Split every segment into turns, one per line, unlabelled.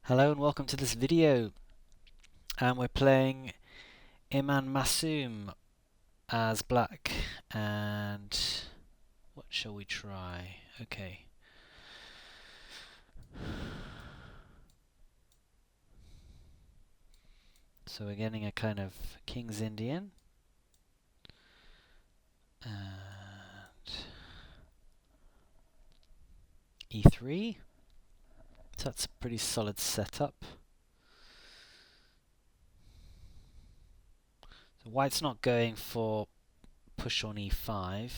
Hello and welcome to this video. And we're playing imanmasoom as black. And what shall we try? Okay. So we're getting a kind of King's Indian. And e3. So that's a pretty solid setup. So white's not going for push on e5.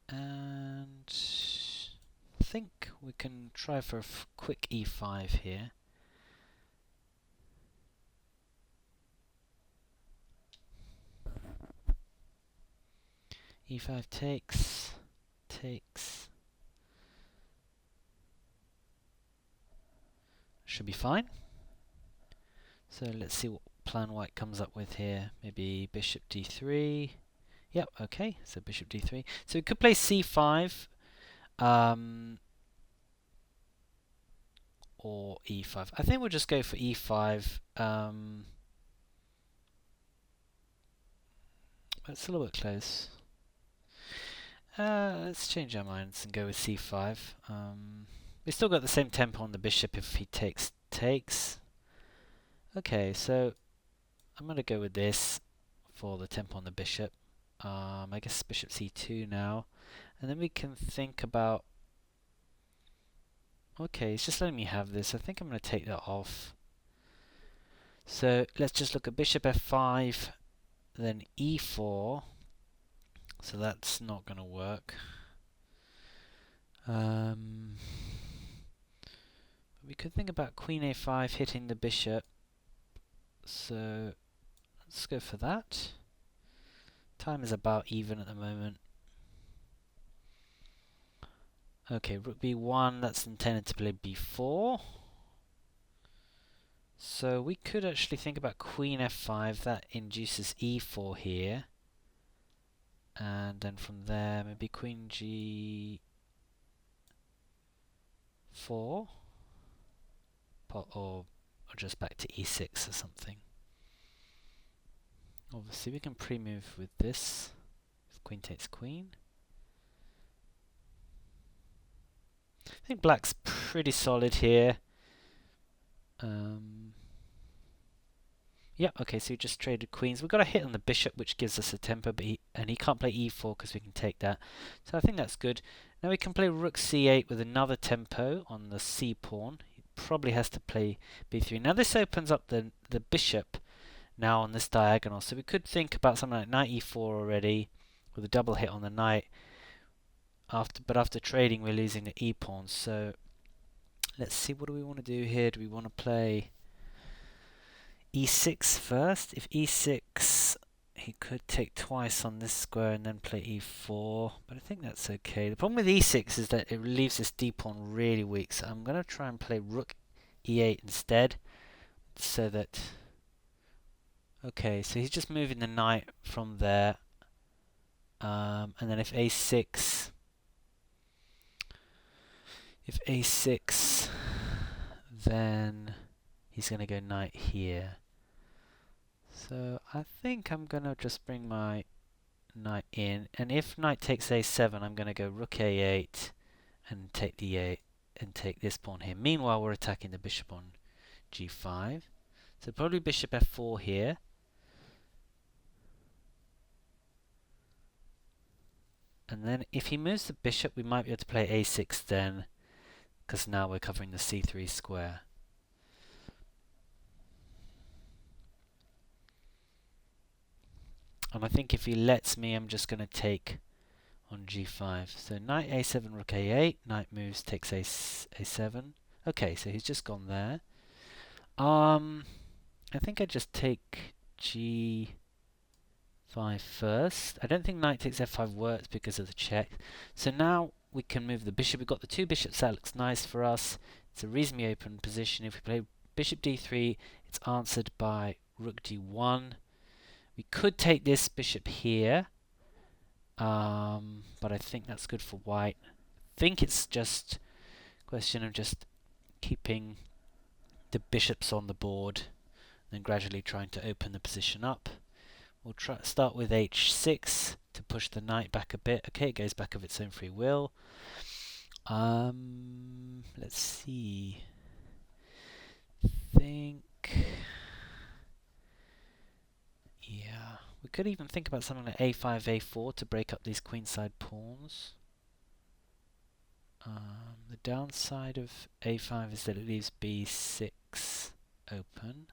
And I think we can try for a quick e5 here. e5 takes. Should be fine. So let's see what plan white comes up with here. Maybe bishop d3. Yep, okay, so bishop d3. So we could play c5 or e5. I think we'll just go for e5. That's a little bit close. Let's change our minds and go with c5. We still got the same tempo on the bishop if he takes. Okay, so I'm going to go with this for the tempo on the bishop. I guess bishop c2 now. And then we can think about... Okay, it's just letting me have this. I think I'm going to take that off. So let's just look at bishop f5, then e4. So that's not going to work. We could think about queen a5 hitting the bishop. So let's go for that. Time is about even at the moment. Okay, rook b1, that's intended to play b4. So we could actually think about queen f5, that induces e4 here. And then from there, maybe queen g4. Or just back to e6 or something. Obviously we can pre-move with this. If queen takes queen. I think black's pretty solid here. Yeah, okay, so we just traded queens. We've got a hit on the bishop, which gives us a tempo, but he can't play e4 because we can take that. So I think that's good. Now we can play rook c8 with another tempo on the c pawn. He probably has to play b3. Now this opens up the bishop now on this diagonal. So we could think about something like knight e4 already with a double hit on the knight. But after trading, we're losing the e pawn. So let's see, what do we want to do here? Do we want to play e6 first? If e6, he could take twice on this square and then play e4, but I think that's okay. The problem with e6 is that it leaves this d pawn really weak, so I'm going to try and play rook e8 instead, so that... Okay, so he's just moving the knight from there, and then if a6, then he's going to go knight here. So I think I'm going to just bring my knight in, and if knight takes a7, I'm going to go rook a8 and take d8 and take this pawn here. Meanwhile, we're attacking the bishop on g5. So probably bishop f4 here. And then if he moves the bishop, we might be able to play a6 then, because now we're covering the c3 square. And I think if he lets me, I'm just going to take on g5. So knight a7, rook a8, knight moves, takes a7. Okay, so he's just gone there. I think I just take g5 first. I don't think knight takes f5 works because of the check. So now we can move the bishop. We've got the two bishops. That looks nice for us. It's a reasonably open position. If we play bishop d3, it's answered by rook d1. We could take this bishop here, but I think that's good for white. I think it's just a question of just keeping the bishops on the board, then gradually trying to open the position up. We'll start with h6 to push the knight back a bit. Okay, it goes back of its own free will. Let's see. Yeah, we could even think about something like a5, a4 to break up these queenside pawns. The downside of a5 is that it leaves b6 open.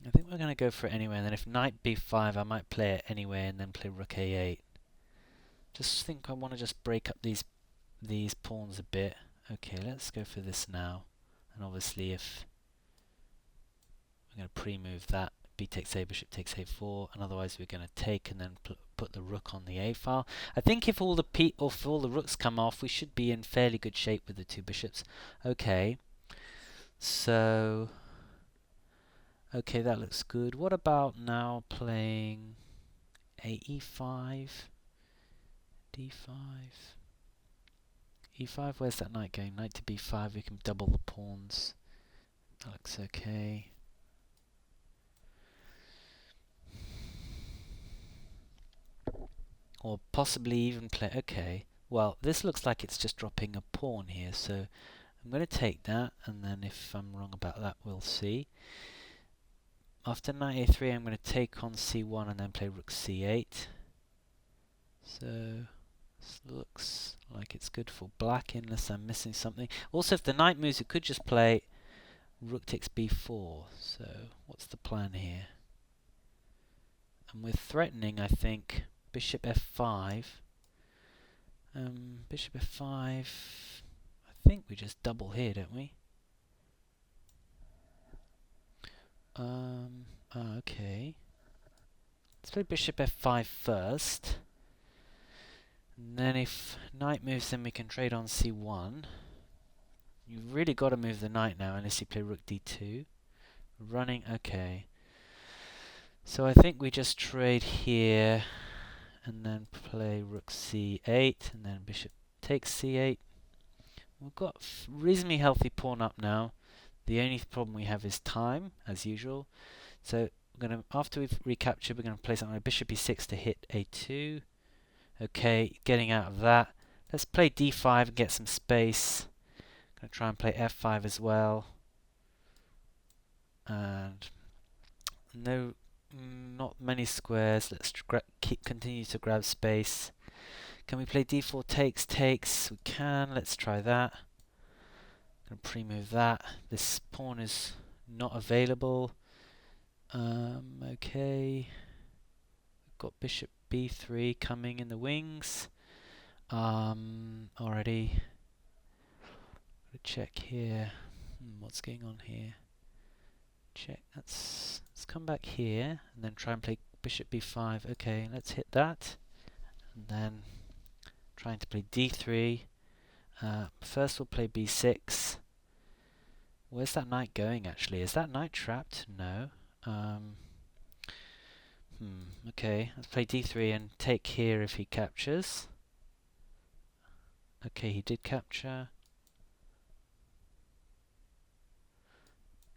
I think we're going to go for it anyway, and then if knight b5, I might play it anyway and then play rook a8. Just think I want to just break up these pawns a bit. Okay, let's go for this now. And obviously if we're going to pre-move that, b takes a, bishop takes a4, and otherwise we're going to take and then put the rook on the a file. I think if all the rooks come off, we should be in fairly good shape with the two bishops. Okay, so okay, that looks good. What about now playing ae5, d5, e5? Where's that knight going? Knight to b5. We can double the pawns. That looks okay. Or possibly even play... Okay, well, this looks like it's just dropping a pawn here, so I'm going to take that, and then if I'm wrong about that, we'll see. After knight a3, I'm going to take on c1 and then play rook c8. So this looks like it's good for black, unless I'm missing something. Also, if the knight moves, it could just play rook takes b4. So what's the plan here? And we're threatening, I think, bishop f5. Bishop f5. I think we just double here, don't we? Okay. Let's play bishop f5 first. And then if knight moves, then we can trade on c1. You've really got to move the knight now, unless you play rook d2. Running, okay. So I think we just trade here, and then play rook c8, and then bishop takes c8. We've got reasonably healthy pawn up now. The only problem we have is time, as usual. So we're going to, after we've recaptured, we're going to play something like bishop e6 to hit a2. Okay, getting out of that. Let's play d5 and get some space. Going to try and play f5 as well. And no, not many squares. Let's continue to grab space. Can we play d4 takes? Takes. We can. Let's try that. Going to pre-move that. This pawn is not available. Okay. We've got bishop b3 coming in the wings. Already. Check here. What's going on here? Check. Let's come back here and then try and play bishop b5. Okay, let's hit that. And then trying to play d3. First we'll play b6. Where's that knight going actually? Is that knight trapped? No. Okay, let's play d3 and take here if he captures. Okay, he did capture.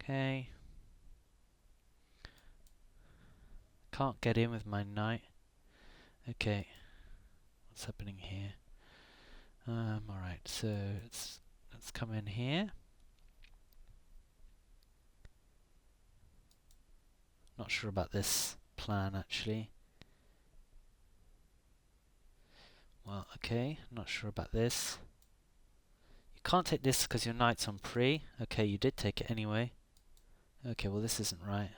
Okay. Can't get in with my knight. Okay. What's happening here? Alright, so let's come in here. Not sure about this plan actually. Well, okay, not sure about this. You can't take this because your knight's on pre. Okay, you did take it anyway. Okay, well this isn't right.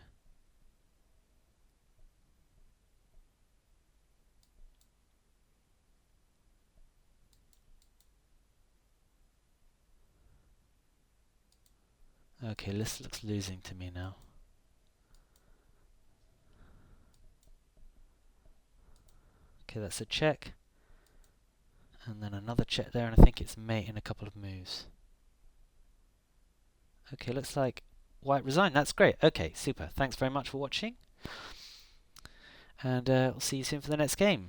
Okay, this looks losing to me now. Okay, that's a check. And then another check there, and I think it's mate in a couple of moves. Okay, looks like white resigned. That's great. Okay, super. Thanks very much for watching. And we'll see you soon for the next game.